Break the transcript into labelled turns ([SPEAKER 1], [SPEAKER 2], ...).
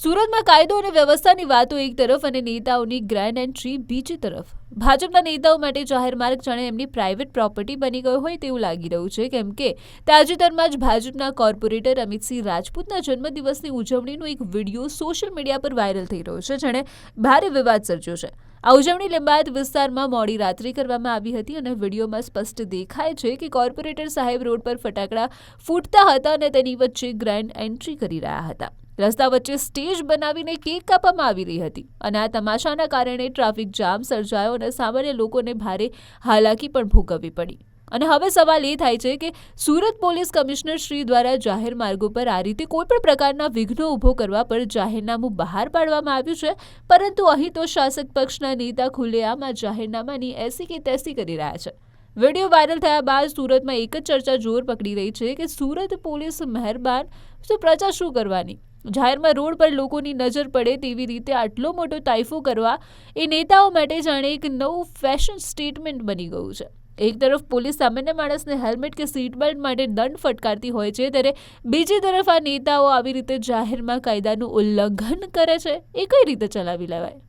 [SPEAKER 1] સુરતમાં કાયદો અને વ્યવસ્થાની વાતો એક તરફ અને નેતાઓની ગ્રેન્ડ એન્ટ્રી બીજી તરફ. ભાજપના નેતાઓ માટે જાહેર માર્ગ જાણે એમની પ્રાઇવેટ પ્રોપર્ટી બની ગયો હોય તેવું લાગી રહ્યું છે, કેમ કે તાજેતરમાં જ ભાજપના કોર્પોરેટર અમિતસિંહ રાજપૂતના જન્મદિવસની ઉજવણીનો એક વિડીયો સોશિયલ મીડિયા પર વાયરલ થઈ રહ્યો છે, જેણે ભારે વિવાદ સર્જ્યો છે. આ ઉજવણી લિંબાયત વિસ્તારમાં મોડી રાત્રે કરવામાં આવી હતી અને વિડીયોમાં સ્પષ્ટ દેખાય છે કે કોર્પોરેટર સાહેબ રોડ પર ફટાકડા ફૂટતા હતા અને તેની વચ્ચે ગ્રેન્ડ એન્ટ્રી કરી રહ્યા હતા. રસ્તા વચ્ચે સ્ટેજ બનાવીને કેક કાપવામાં આવી રહી હતી અને આ તમાશાના કારણે ટ્રાફિક જામ સર્જાયો અને સામાન્ય લોકોને ભારે હાલાકી પણ ભોગવવી પડી. અને હવે સવાલ એ થાય છે કે સુરત પોલીસ કમિશનર શ્રી દ્વારા જાહેર માર્ગો પર આ રીતે કોઈપણ પ્રકારના વિઘ્નો ઊભો કરવા પર જાહેરનામું બહાર પાડવામાં આવ્યું છે, પરંતુ અહીં તો શાસક પક્ષના નેતા ખુલ્લેઆમ આ જાહેરનામાની એસી કે તેસી કરી રહ્યા છે. વિડીયો વાયરલ થયા બાદ સુરતમાં એક જ ચર્ચા જોર પકડી રહી છે કે સુરત પોલીસ મહેરબાન તો પ્રજા શું કરવાની. જાહેરમાં રોડ પર લોકોની નજર પડે તેવી રીતે આટલો મોટો તાઇફો કરવા એ નેતાઓ માટે જાણે એક નવું ફેશન સ્ટેટમેન્ટ બની ગયું છે. એક તરફ પોલીસ સામાન્ય માણસને હેલ્મેટ કે સીટ બેલ્ટ માટે દંડ ફટકારતી હોય છે, ત્યારે બીજી તરફ આ નેતાઓ આવી રીતે જાહેરમાં કાયદાનું ઉલ્લંઘન કરે છે. એ કઈ રીતે ચલાવી લેવાય?